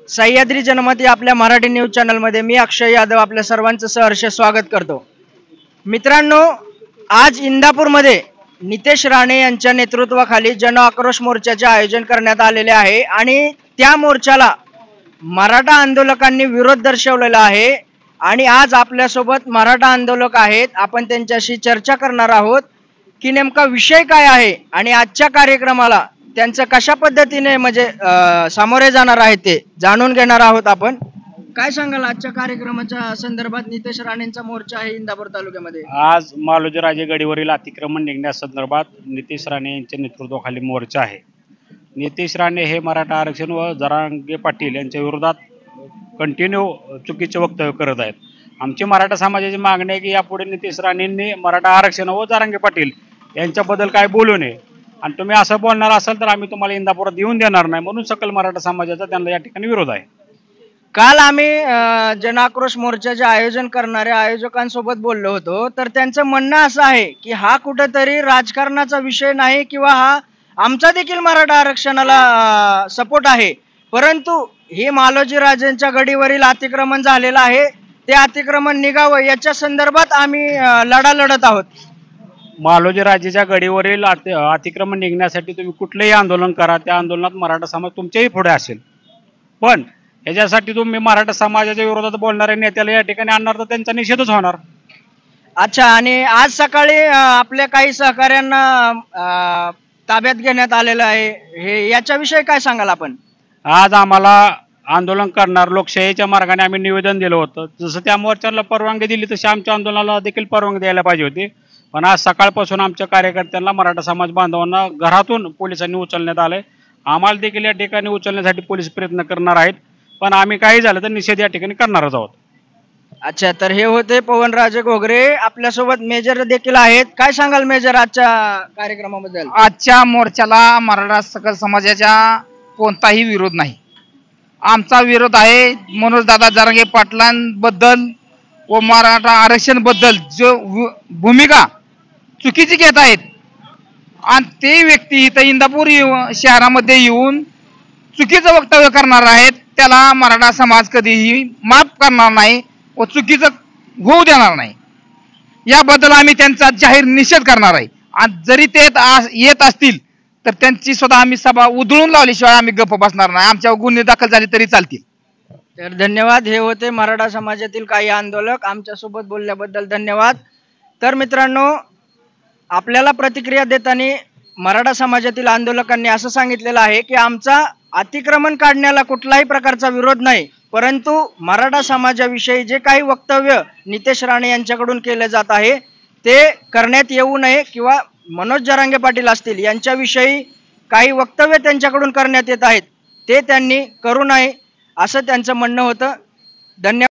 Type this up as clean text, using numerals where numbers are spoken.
सह्याद्री जनमत या आपल्या मराठी न्यूज चॅनलमध्ये मी अक्षय यादव आपल्या सर्वांचं सहर्ष स्वागत करतो। मित्रांनो, आज इंदापूरमध्ये नितेश राणे यांच्या नेतृत्वाखाली जन आक्रोश मोर्चाचे आयोजन करण्यात आलेले आहे आणि त्या मोर्चाला मराठा आंदोलकांनी विरोध दर्शवलेला आहे आणि आज आपल्यासोबत मराठा आंदोलक आहेत। आपण त्यांच्याशी चर्चा करणार आहोत की नेमका विषय काय आहे आणि आजच्या कार्यक्रमाला त्यांचं कशा पद्धतीने म्हणजे सामोरे जाणार आहे ते जाणून घेणार आहोत। आपण काय सांगाल आजच्या कार्यक्रमाच्या संदर्भात? नितेश राणेंचा मोर्चा आहे इंदापूर तालुक्यामध्ये। आज मालोजीराजे गडीवरील अतिक्रमण निघण्यासंदर्भात नितेश राणे यांच्या नेतृत्वाखाली मोर्चा आहे। नितेश राणे हे मराठा आरक्षण व जरांगे पाटील यांच्या विरोधात कंटिन्यू चुकीचे वक्तव्य करत आहेत। आमची मराठा समाजाची मागणी आहे की यापुढे नितेश राणेंनी मराठा आरक्षण व जरांगे पाटील यांच्याबद्दल काय बोलू नये आणि तुम्ही असं बोलणार असाल तर आम्ही तुम्हाला इंदापुरात येऊन देणार नाही, म्हणून सकल मराठा समाजाचा त्यांना या ठिकाणी विरोध आहे। काल आम्ही जन आक्रोश मोर्चाचे आयोजन करणाऱ्या आयोजकांसोबत बोललो होतो, तर त्यांचं म्हणणं असं आहे की हा कुठेतरी राजकारणाचा विषय नाही किंवा हा आमचा देखील मराठा आरक्षणाला सपोर्ट आहे, परंतु हे मालोजीराजेंच्या गडीवरील अतिक्रमण झालेलं आहे, ते अतिक्रमण निघावं याच्या संदर्भात आम्ही लढा लढत आहोत। मालोजीराजेच्या गडीवरील अतिक्रमण निघण्यासाठी तुम्ही कुठलेही आंदोलन करा, त्या आंदोलनात मराठा समाज तुमच्याही पुढे असेल, पण याच्यासाठी तुम्ही मराठा समाजाच्या विरोधात बोलणाऱ्या नेत्याला या ठिकाणी आणणार तर त्यांचा निषेधच होणार। अच्छा, आणि आज सकाळी आपल्या काही सहकाऱ्यांना ताब्यात घेण्यात आलेलं आहे, हे याच्याविषयी काय सांगाल आपण? आज आम्हाला आंदोलन करणार लोकशाहीच्या मार्गाने आम्ही निवेदन दिलं होतं, जसं त्या मोर्चाला परवानगी दिली तशी आमच्या आंदोलनाला देखील परवानगी द्यायला पाहिजे होती, पण आज सकाळपासून आमच्या कार्यकर्त्यांना मराठा समाज बांधवांना घरातून पोलिसांनी उचलण्यात आलंय। आम्हाला देखील या ठिकाणी उचलण्यासाठी पोलीस प्रयत्न करणार आहेत, पण आम्ही काही झालं तर निषेध या ठिकाणी करणारच आहोत। अच्छा, तर हे होते पवनराजे घोगरे, आपल्यासोबत मेजर देखील आहेत। काय सांगाल मेजर आजच्या कार्यक्रमाबद्दल? आजच्या मोर्चाला मराठा सकल समाजाचा कोणताही विरोध नाही। आमचा विरोध आहे मनोजदादा जरांगे पाटलांबद्दल व मराठा आरक्षण बद्दल जो भूमिका चुकीची घेत आहेत आणि ते व्यक्ती इथं इंदापूर शहरामध्ये येऊन चुकीचं वक्तव्य करणार आहेत, त्याला मराठा समाज कधीही माफ करणार नाही व चुकीचं होऊ देणार नाही। याबद्दल आम्ही त्यांचा जाहीर निषेध करणार आहे आणि जरी ते येत असतील तर त्यांची सुद्धा आम्ही सभा उधळून लावल्याशिवाय आम्ही गप्प बसणार नाही। आमच्यावर गुन्हे दाखल झाले तरी चालतील। तर धन्यवाद। हे होते मराठा समाजातील काही आंदोलक, आमच्यासोबत बोलल्याबद्दल धन्यवाद। तर मित्रांनो, आपल्याला प्रतिक्रिया देताना मराठा समाजातील आंदोलकांनी असं सांगितलेलं आहे की आमचा अतिक्रमण काढण्याला कुठलाही प्रकारचा विरोध नाही, परंतु मराठा समाजाविषयी जे काही वक्तव्य नितेश राणे यांच्याकडून केले जात आहे ते करण्यात येऊ नये किंवा मनोज जरांगे पाटील असतील यांच्याविषयी काही वक्तव्य त्यांच्याकडून करण्यात येत आहेत ते त्यांनी करू नये असं त्यांचं म्हणणं होतं। धन्यवाद।